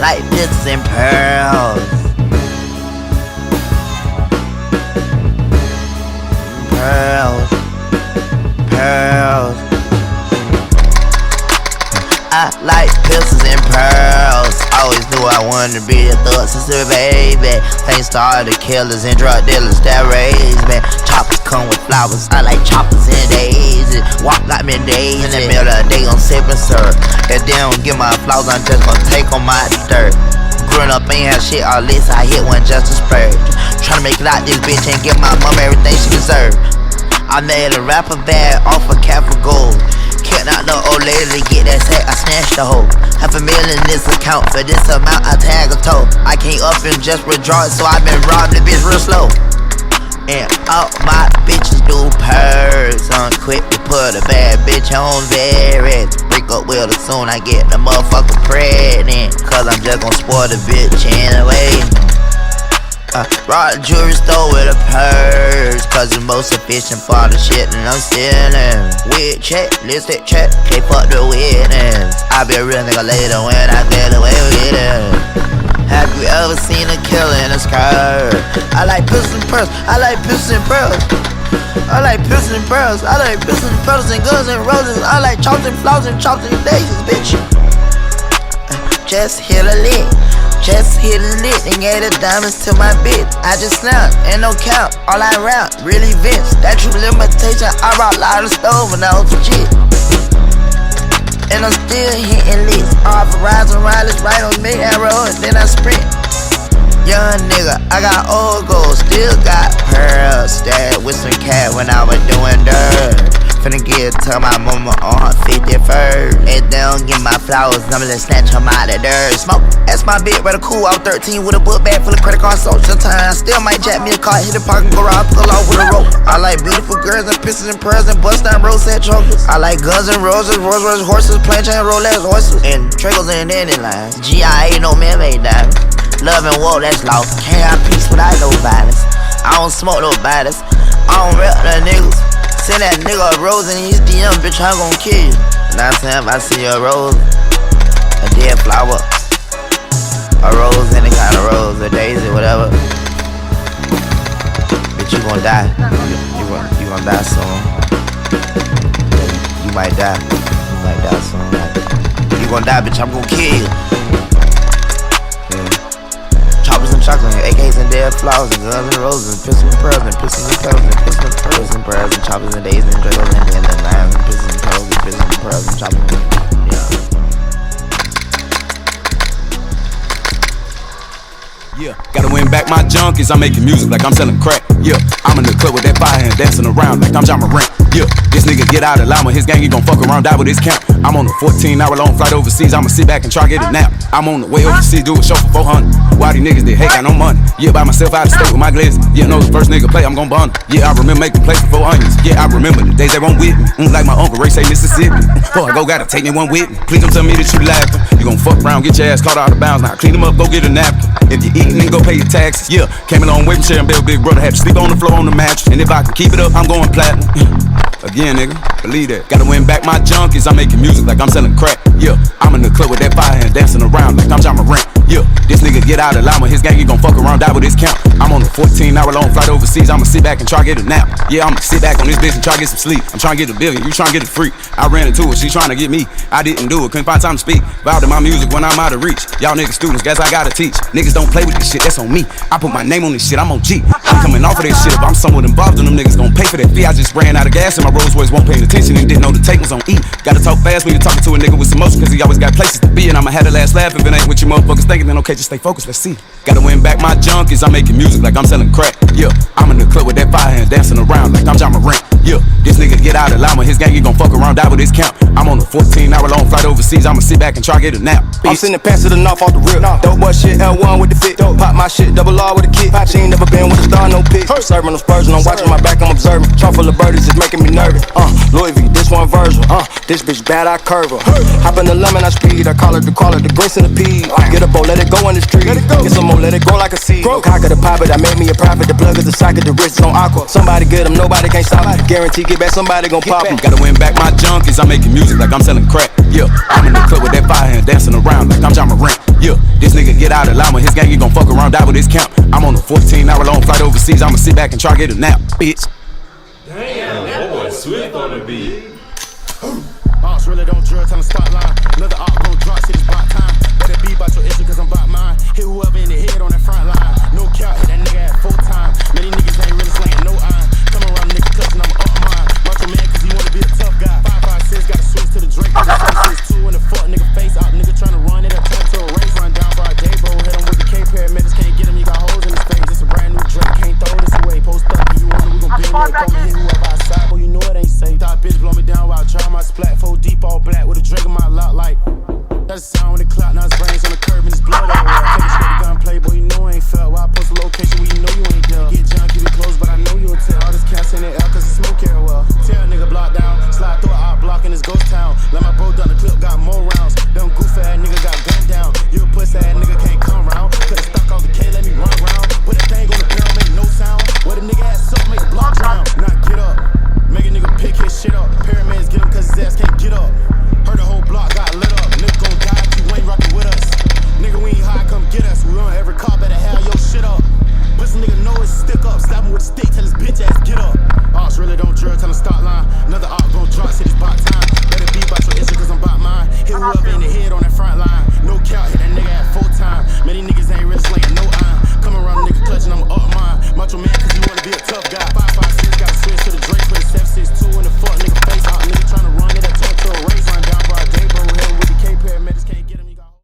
like Pistolz and Pearlz. Pearlz, Pearlz. I like Pistolz and Pearlz. Always knew I wanted to be a thug since a baby. Thanks to all the killers and drug dealers that raised me. Choppers come with flowers, I like choppers and daisies. Walk like me days in the middle of the day on sip and serve. If they don't get my flowers, I'm just gonna take on my dirt. Growing up ain't had shit all this, I hit one just to spurge. Tryna make it out this bitch and give my mama everything she deserve. I made a rapper bag off a cap of gold. Killed out the old lady to get that sack, I snatched the hoe. $500,000 in this account, for this amount I tag a toe. I can't up and just withdraw it, so I been robbing the bitch real slow. And all my bitches do purrs. I'm quick to put a bad bitch on very. Break up with her soon, I get the motherfucker pregnant. Cause I'm just gon' spoil the bitch anyway. Rock the jewelry store with a purse, cause it's most efficient for the shit that I'm stealing. Weird check, listed check, can't fuck the witness. I be a real nigga later when I get away with it. Have you ever seen a killer in a skirt? I like Pistolz and Pearlz, I like Pistolz and Pearlz. I like Pistolz and Pearlz, I like Pistolz and Pearlz and Guns and Roses. I like chops and flowers and chops and daisies, bitch. Just hit a lick. Just hit a lick and gave the diamonds to my bitch. I just snapped, ain't no count, all I rap, really Vince. That true limitation, I rock light the stove and I was legit. And I'm still hitting licks. Off Verizon wireless right on me arrow, and then I sprint. Young nigga, I got old goals, still got pearls. Stared with some cat when I was doing dirt. Finna get to my mama on her 51st. If they don't get my flowers, I'ma just snatch them out of dirt. Smoke, that's my bitch, rather cool. I was 13 with a book bag full of credit cards. Social time, still might jack me a car, hit the parking garage, pull off with a rope. I like beautiful girls and Pistolz and Pearlz and bust down road set chokers. I like Guns and Roses, Rolls Royce horses, plantain Rolex horses, and Tragos and dandelions. GIA, no man made diamonds. Love and war, that's lost. Can't have peace without no violence. I don't smoke no bodies. I don't rep the niggas. Send that nigga a rose in his DM, bitch, I'm gon' kill you. Now time I see a rose, a dead flower, a rose, any kind of rose, a daisy, whatever. Bitch, you gon' die. You gon' die soon. You might die. You might die soon. You gon' die, bitch, I'm gon' kill you. Choppers and chocolate, and AKs and dead flowers, and Guns and Roses, and Pistolz and Pearlz, and Pistolz and Pearlz, and Pistolz and Pearlz, and Pearlz, and choppers and days, and Dragos, and dandelions, and Pistolz and Pearlz, and Pistolz and Pearlz, and choppers, yeah. Gotta win back my junkies, I'm making music like I'm selling crack. Yeah, I'm in the club with that fire and dancing around like I'm John Morant. Yeah, this nigga get out of llama, his gang he gon' fuck around, die with his count. I'm on a 14-hour long flight overseas, I'ma sit back and try get a nap. I'm on the way overseas, do a show for 400. Why these niggas they hate, got no money. Yeah, by myself out of state with my glizzy. Yeah, know the first nigga play, I'm gon' bun. Yeah, I remember making plays for 4 onions. Yeah, I remember the days they won't with me. Like my uncle Ray say Mississippi. Before I go, gotta take me one with me. Please don't tell me that you laughing. You gon' fuck around, get your ass caught out of bounds. Now clean them up, go get a napkin. If you eatin', then go pay your taxes. Yeah, came a long way from sharing bed with big brother. Had to sleep on the floor on the mattress. And if I can keep it up, I'm going platinum. Again, nigga, believe that. Gotta win back my junkies, I'm making music like I'm selling crack. Yeah, I'm in the club with that fire and dancing around like I'm John Morant. Yeah, this nigga get out of llama, his gang he gon' fuck around, die with his count. I'm on a 14-hour long flight overseas, I'ma sit back and try get a nap. Yeah, I'ma sit back on this bitch and try get some sleep. I'm trying to get a billion, you trying to get a freak. I ran into her, she trying to get me. I didn't do it, couldn't find time to speak. Vowed to my music when I'm out of reach. Y'all niggas students, guess I gotta teach. Niggas don't play with this shit, that's on me. I put my name on this shit, I'm on G. I'm coming off of this shit, if I'm somewhat involved in them niggas gon' pay for that fee. I just ran out of gas and my Rolls Royce won't pay attention and didn't know the tape was on E. Gotta talk fast when you're talking to a nigga with some motion, cause he always got places to be. And I'ma have the last laugh if it ain't what you motherfuckers thinking, then okay, just stay focused, let's see. Gotta win back my junkies, I'm making music like I'm selling crack. Yeah, I'm in the club with that fire and dancing around like I'm John Morant. Yeah, this nigga get out of llama, his gang he gon' fuck around, die with his count. I'm on a 14-hour long flight overseas, I'ma sit back and try get a nap. I'm sending pants to the north off the rip. Dope boy shit, L1 with the fit. Pop my shit, double R with a kick. She ain't never been with a star, no pick. Serving them spurs and I'm watching my back, I'm observing. Trunk full of birdies is making me nervous. Louis V, this one version. This bitch bad, I curve her. Hop in the lemon, I speed. I call it the crawler, the grace and the pea. Get a bow, let it go in the street. Get some more, let it grow like a seed. No cock of the pop it, I made me a profit. The plug is the socket, the wrist is on aqua. Somebody get them, nobody can't stop it. Guarantee get back, somebody gon' pop them. Gotta win back my junkies, I'm making music like I'm selling crack. Yeah, I'm in the club with that fire and dancing around like I'm John Morant. Yeah, this out of llama, his gang, he gon' fuck around, die with his camp. I'm on a 14-hour long flight overseas, I'ma sit back and try to get a nap, bitch. Damn, that boy swift on the beat. Ops really don't drill, tell them stop line. Another op gon' drop, shit is about time. Let it be about your issue, cause I'm about mine. Hit whoever in the head on that front line. No cap, hit that nigga at full time. Many niggas ain't really slanging no iron. Come around nigga touching, I'm up mine. March a man cause he wanna be a tough guy. 556, gotta switch to the Drake. Just 6'2" in the fuck nigga face out. Nigga tryna run it, I turn to a race. Run down by a day, bro. Hit him with the K paramedics, can't get him, he got holes in his face. It's a brand new Drake, can't throw this away. Post up, if you want it, we gon' build it. Come and hit whoever outside, boy, you know it ain't safe. Top bitch blow me down while I try my splat. 4 deep, all black with a Drake in my lock like. That's the sound